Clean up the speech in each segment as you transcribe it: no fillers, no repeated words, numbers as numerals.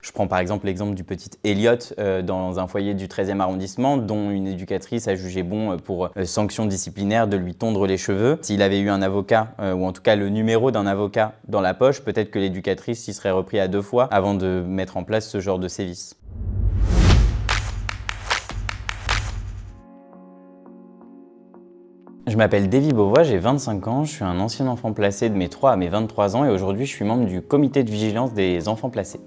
Je prends par exemple l'exemple du petit Elliot dans un foyer du 13e arrondissement dont une éducatrice a jugé bon pour sanction disciplinaire de lui tondre les cheveux. S'il avait eu un avocat ou en tout cas le numéro d'un avocat dans la poche, peut-être que l'éducatrice s'y serait repris à 2 fois avant de mettre en place ce genre de sévices. Je m'appelle Davy Beauvois, j'ai 25 ans, je suis un ancien enfant placé de mes 3 à mes 23 ans et aujourd'hui je suis membre du comité de vigilance des enfants placés.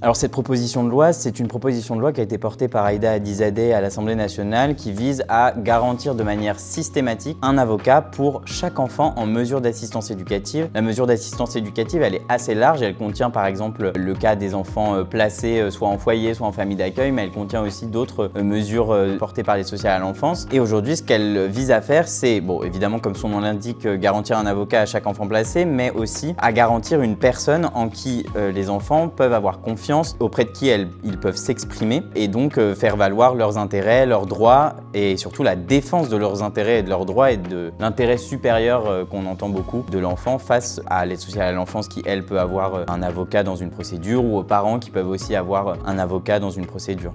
Alors cette proposition de loi, c'est une proposition de loi qui a été portée par Aïda Hadizadeh à l'Assemblée nationale qui vise à garantir de manière systématique un avocat pour chaque enfant en mesure d'assistance éducative. La mesure d'assistance éducative, elle est assez large, elle contient par exemple le cas des enfants placés soit en foyer, soit en famille d'accueil, mais elle contient aussi d'autres mesures portées par les sociales à l'enfance. Et aujourd'hui, ce qu'elle vise à faire, c'est, bon, évidemment, comme son nom l'indique, garantir un avocat à chaque enfant placé, mais aussi à garantir une personne en qui les enfants peuvent avoir confiance, auprès de qui ils peuvent s'exprimer et donc faire valoir leurs intérêts, leurs droits et surtout la défense de leurs intérêts et de leurs droits et de l'intérêt supérieur qu'on entend beaucoup de l'enfant face à l'aide sociale à l'enfance qui, elle, peut avoir un avocat dans une procédure ou aux parents qui peuvent aussi avoir un avocat dans une procédure.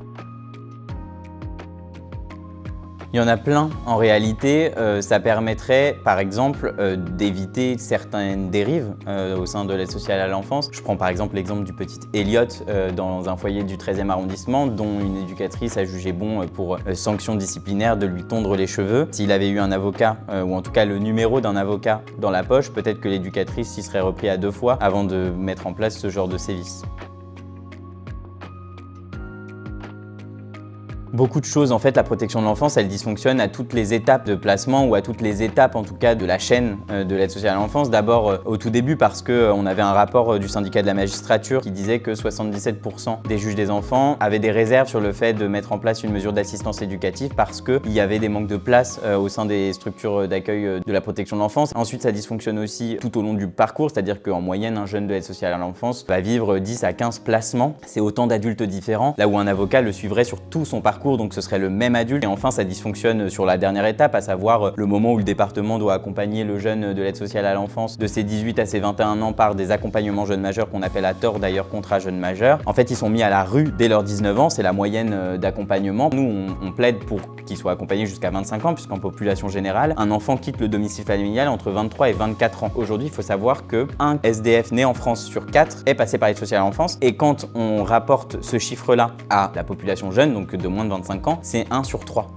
Il y en a plein en réalité, ça permettrait par exemple d'éviter certaines dérives au sein de l'aide sociale à l'enfance. Je prends par exemple l'exemple du petit Elliot dans un foyer du 13e arrondissement dont une éducatrice a jugé bon pour sanction disciplinaire de lui tondre les cheveux. S'il avait eu un avocat ou en tout cas le numéro d'un avocat dans la poche, peut-être que l'éducatrice s'y serait repris à 2 fois avant de mettre en place ce genre de sévices. Beaucoup de choses, en fait, la protection de l'enfance, elle dysfonctionne à toutes les étapes de placement ou à toutes les étapes, en tout cas, de la chaîne de l'aide sociale à l'enfance. D'abord, au tout début, parce qu'on avait un rapport du syndicat de la magistrature qui disait que 77% des juges des enfants avaient des réserves sur le fait de mettre en place une mesure d'assistance éducative parce qu'il y avait des manques de place au sein des structures d'accueil de la protection de l'enfance. Ensuite, ça dysfonctionne aussi tout au long du parcours, c'est-à-dire qu'en moyenne, un jeune de l'aide sociale à l'enfance va vivre 10 à 15 placements. C'est autant d'adultes différents, là où un avocat le suivrait sur tout son parcours, donc ce serait le même adulte. Et enfin, ça dysfonctionne sur la dernière étape, à savoir le moment où le département doit accompagner le jeune de l'aide sociale à l'enfance de ses 18 à ses 21 ans par des accompagnements jeunes majeurs qu'on appelle à tort d'ailleurs contrat jeunes majeurs. En fait, ils sont mis à la rue dès leurs 19 ans, c'est la moyenne d'accompagnement. Nous, on plaide pour qu'ils soient accompagnés jusqu'à 25 ans, puisqu'en population générale, un enfant quitte le domicile familial entre 23 et 24 ans. Aujourd'hui, il faut savoir qu'un SDF né en France sur 4 est passé par l'aide sociale à l'enfance. Et quand on rapporte ce chiffre-là à la population jeune, donc de moins de 25 ans, c'est 1 sur 3.